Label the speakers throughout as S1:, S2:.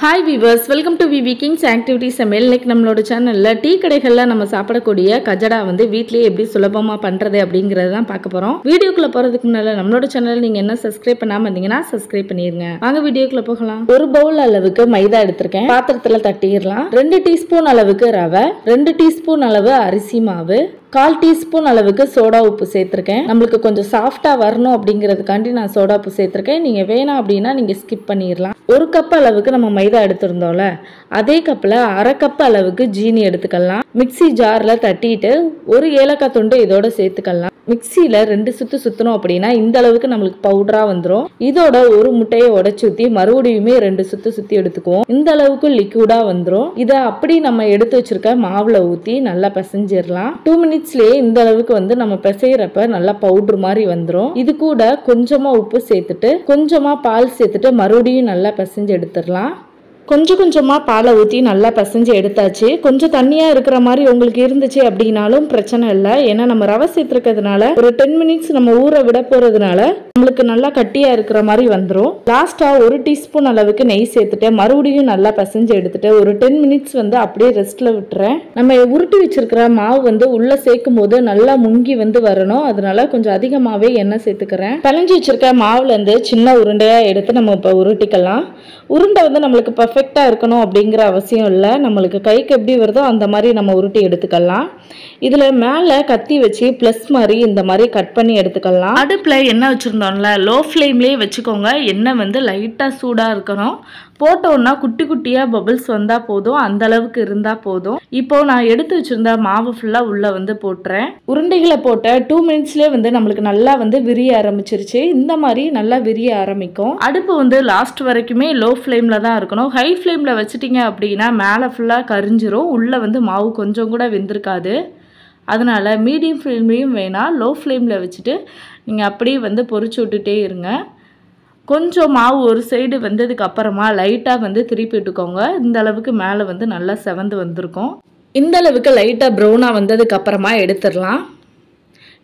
S1: Hi viewers, welcome to VV Kings Activity சமையல். இன்னைக்கு நம்மளோட சேனல்ல டீ கடைகள்ல நம்ம சாப்பிடக்கூடிய கஜடா வந்து வீட்லயே எப்படி சுலபமா பண்றது அப்படிங்கறத தான் பார்க்க போறோம். வீடியோக்குள்ள போறதுக்கு முன்னால நம்மளோட சேனல் நீங்க என்ன சப்ஸ்கிரைப் பண்ணாம இருந்தீங்கன்னா சப்ஸ்கிரைப் பண்ணிருங்க. வாங்க வீடியோக்குள்ள போகலாம். ஒரு பவுல் அளவுக்கு மைதா எடுத்துர்க்கேன். பாத்திரத்துல தட்டிடலாம். 2 டீஸ்பூன் அளவுக்கு ரவை, 2 டீஸ்பூன் அளவு அரிசி மாவு, 1/4 டீஸ்பூன் அளவுக்கு சோடா உப்பு சேர்த்திருக்கேன். நமக்கு கொஞ்சம் சாஃப்ட்டா வரணும் அப்படிங்கிறதுக்காண்டி நான் சோடா உப்பு சேர்த்திருக்கேன். நீங்க வேணாம் அப்படின்னா நீங்க ஸ்கிப் பண்ணிடலாம். 1 கப் அளவுக்கு நம்ம மைதா எடுத்திருந்தோம்ல, அதே கப்ல 1/2 கப் அளவுக்கு ஜீனி எடுத்துக்கலாம். மிக்ஸி ஜார்ல தட்டிட்டு ஒரு ஏலக்காய் துண்டு இதோட சேர்த்துக்கலாம். மிக்ஸில 2 சுத்து சுத்தணும் அப்படின்னா இந்த அளவுக்கு நமக்கு பவுடரா வந்துடும். இதோட ஒரு முட்டையை உடைச்சு ஊத்தி மறுபடியுமே 2 சுத்து சுத்தி எடுத்துக்குவோம். இந்த அளவுக்கு லிக்விடா வந்துடும். இதை அப்படி நம்ம எடுத்து வச்சிருக்க மாவுல ஊத்தி நல்லா பிசைஞ்சிடலாம். 2 மினிட்ஸ்லயே இந்த அளவுக்கு வந்து நம்ம பிசைறப்ப நல்லா பவுடர் மாதிரி வந்துடும். இது கூட கொஞ்சமா உப்பு சேர்த்துட்டு கொஞ்சமா பால் சேர்த்துட்டு மறுபடியும் நல்லா பிசைஞ்சு எடுத்துடலாம். கொஞ்சமா பாலை ஊற்றி நல்லா பிசைஞ்சு எடுத்தாச்சு. கொஞ்சம் தண்ணியா இருக்கிற மாதிரி உங்களுக்கு இருந்துச்சு அப்படின்னாலும் பிரச்சனை இல்லை. ஏன்னா நம்ம ரவை சேர்த்துருக்கிறதுனால ஒரு 10 மினிட்ஸ் நம்ம ஊற விட போறதுனால நம்மளுக்கு நல்லா கட்டியா இருக்கிற மாதிரி வந்துடும். லாஸ்டா 1 டீஸ்பூன் அளவுக்கு நெய் சேர்த்துட்டு மறுபடியும் நல்லா பிசைஞ்சு எடுத்துட்டு ஒரு 10 மினிட்ஸ் வந்து அப்படியே ரெஸ்ட்ல விட்டுறேன். நம்ம உருட்டி வச்சிருக்கிற மாவு வந்து உள்ள சேர்க்கும் போது நல்லா முங்கி வந்து வரணும். அதனால கொஞ்சம் அதிகமாவே எண்ணெய் சேர்த்துக்கிறேன். பிணைஞ்சு வச்சிருக்க மாவுல இருந்து சின்ன உருண்டையா எடுத்து நம்ம இப்போ உருட்டிக்கலாம். உருண்டை வந்து நம்மளுக்கு பர்ஃபெக்டாக இருக்கணும் அப்படிங்கிற அவசியம் இல்லை. நம்மளுக்கு கைக்கு எப்படி வருதோ அந்த மாதிரி நம்ம உருட்டி எடுத்துக்கலாம். இதில் மேலே கத்தி வச்சு ப்ளஸ் மாதிரி இந்த மாதிரி கட் பண்ணி எடுத்துக்கலாம். அடுப்பில் எண்ணெய் வச்சுருந்தோம்ல, லோ ஃப்ளேம்லேயே வச்சுக்கோங்க. எண்ணெய் வந்து லைட்டாக சூடாக இருக்கணும். போட்டோன்னா குட்டி குட்டியாக பபிள்ஸ் வந்தால் போதும், அந்த அளவுக்கு இருந்தால் போதும். இப்போ நான் எடுத்து வச்சுருந்த மாவு ஃபுல்லாக உள்ளே வந்து போட்டுறேன். உருண்டைகளை போட்ட 2 மினிட்ஸ்லேயே வந்து நம்மளுக்கு நல்லா வந்து விரிய ஆரம்பிச்சிருச்சு. இந்த மாதிரி நல்லா விரிய ஆரம்பிக்கும். அடுப்பு வந்து லாஸ்ட் வரைக்குமே லோ ஃப்ளேமில் தான் இருக்கணும். ஹை ஃப்ளேமில் வச்சுட்டிங்க அப்படின்னா மேலே ஃபுல்லாக கரிஞ்சிரும். உள்ளே வந்து மாவு கொஞ்சம் கூட வெந்திருக்காது. அதனால் மீடியம் ஃப்ளேம்லேயும் வேணாம், லோ ஃப்ளேமில் வச்சுட்டு நீங்கள் அப்படியே வந்து பொரிச்சு விட்டுட்டே இருங்க. கொஞ்சம் மாவு ஒரு சைடு வந்ததுக்கு அப்புறமா லைட்டாக வந்து திருப்பி விட்டுக்கோங்க. இந்த அளவுக்கு மேலே வந்து நல்லா செவந்து வந்திருக்கும். இந்த அளவுக்கு லைட்டாக ப்ரௌனாக வந்ததுக்கு அப்புறமா எடுத்துடலாம்.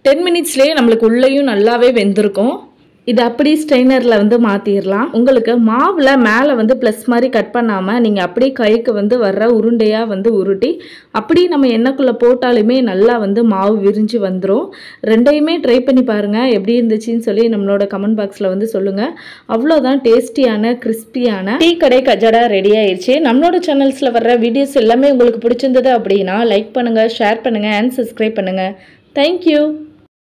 S1: 10 மினிட்ஸ்லேயே நம்மளுக்கு உள்ளேயும் நல்லாவே வெந்திருக்கும். இது அப்படி ஸ்ட்ரெயினரில் வந்து மாற்றிடலாம். உங்களுக்கு மாவில் மேலே வந்து ப்ளஸ் மாதிரி கட் பண்ணாமல் நீங்கள் அப்படியே கைக்கு வந்து வர்ற உருண்டையாக வந்து உருட்டி அப்படி நம்ம எண்ணெய்க்குள்ளே போட்டாலுமே நல்லா வந்து மாவு விரிஞ்சு வந்துடும். ரெண்டையுமே ட்ரை பண்ணி பாருங்கள் எப்படி இருந்துச்சுன்னு சொல்லி நம்மளோட கமெண்ட் பாக்ஸில் வந்து சொல்லுங்கள். அவ்வளோதான், டேஸ்டியான கிறிஸ்பியான டீ கடை கஜடா ரெடி ஆயிடுச்சு. நம்மளோட சேனல்ஸில் வர்ற வீடியோஸ் எல்லாமே உங்களுக்கு பிடிச்சிருந்தது அப்படின்னா லைக் பண்ணுங்கள், ஷேர் பண்ணுங்கள் அண்ட் சப்ஸ்கிரைப் பண்ணுங்கள். தேங்க்யூ.